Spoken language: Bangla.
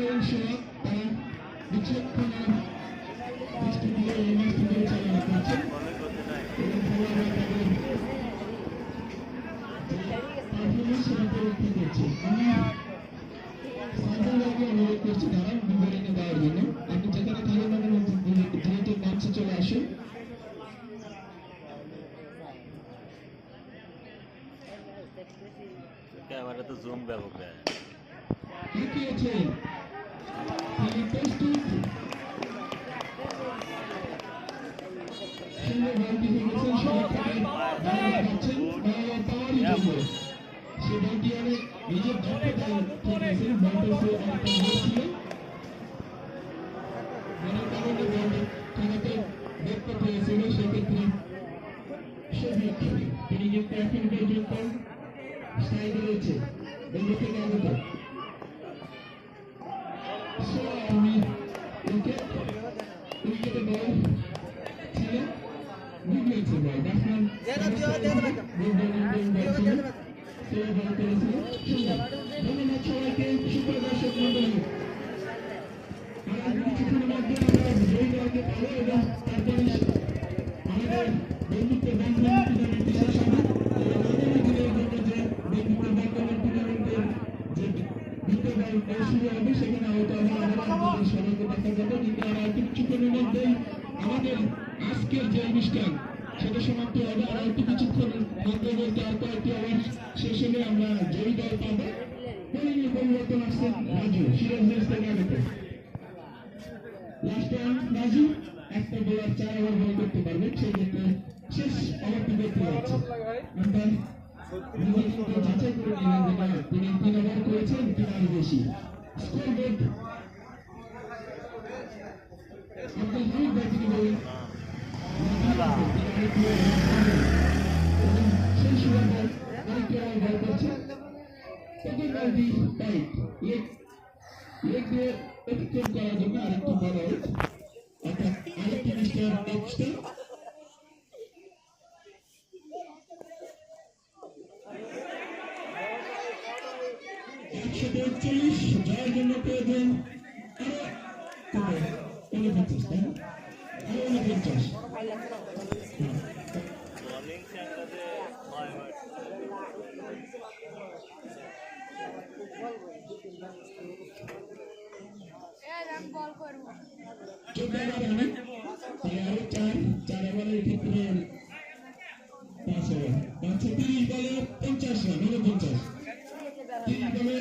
এবং সোহাগ তারা বিচক্ষণ দৃষ্টি দিয়ে এই ম্যাচটি পরিচালনা করছেন এবং খেলোয়াড়রা তাদের পারফরমেন্স সেটা পরীক্ষা করছে। আমি সাজারকে অনুরোধ করছি দাঁড়ান বিবরণী দেওয়ার জন্য। আপনি যেখানে থাকেন না কেন দ্রুত মঞ্চে চলে আসুন। कैमरा तो जूम ব্যাপক है কি আছে তিনি প্রস্তুত সুন্দর বলটি করেছেন সবাই যাচ্ছেন পাওয়ারই জন্য সে বলটি অনেক নিজের দক্ষতায় করেছেন বলটি অনেকটা হয়েছিল মনে কারণে বলটি খেলাতে দেখতে পেয়েছিল সেক্ষেত্রে সঠিক তিনি কিন্তু এখন পর্যন্ত সাইডে রয়েছে বন্ধু থেকে আগত উইকেটে বল ছিল গুগলিয়েছে বল ব্যাটসম্যান বল করেছিল সুন্দর। ধন্যবাদ সবাইকে। সুপ্রিয় দর্শক মন্ডলী কিছুক্ষণের মধ্যে আমরা জয়ী দলকে পাবো এবং তারপরে আমাদের বন্ধুত্ব বান্ধব টুর্নামেন্টটি শেষ হবে। আগামী দিনের জন্য যে বন্ধুত্ব বান্ধব টুর্নামেন্টের যে দ্বিতীয় দল শুরু হবে সেখানে হয়তো আমাদের সবাইকে দেখা যাবে, কিন্তু আমরা কিছুক্ষণের মধ্যেই আমাদের আজকের যে অনুষ্ঠান সেটা সমাপ্ত হবে। আর একটু কিছুক্ষণের মধ্যে বলতে আর কয়েকটি ওভার শেষ হলে আমরা জয়ী দল পাবো। পরিবর্তন আসছেন রাজু সিরাজগঞ্জ থেকে আগত লাস্ট রান রাজু একটা বোলার 4 ওভার বল করতে পারবেন, সেই ক্ষেত্রে শেষ ওভারটি দেখতে যাচ্ছে আম্পায়ার নিজে কিন্তু যাচাই করে নিলেন যে না তিনি 3 ওভার করেছেন 3 রান বেশি। Score board Abdul Hamid batting বলেন সেই সুযোগ আরেকটি ওভার বল করছে প্রথম বলটি টাইট লেগ দিয়ে অতিক্রম করার জন্য আরেকটি বল আউট অর্থাৎ আরেকটি মিস্টার নেক্সটার 143 জয়ের জন্য প্রয়োজন আরো 49 তাই না আরো 49 বলিং সেন্টারে 14 রানে তাই আরো 4 ওভারের ক্ষেত্রে 5 ওভার 530 বলে 50 রান 49 3 বলে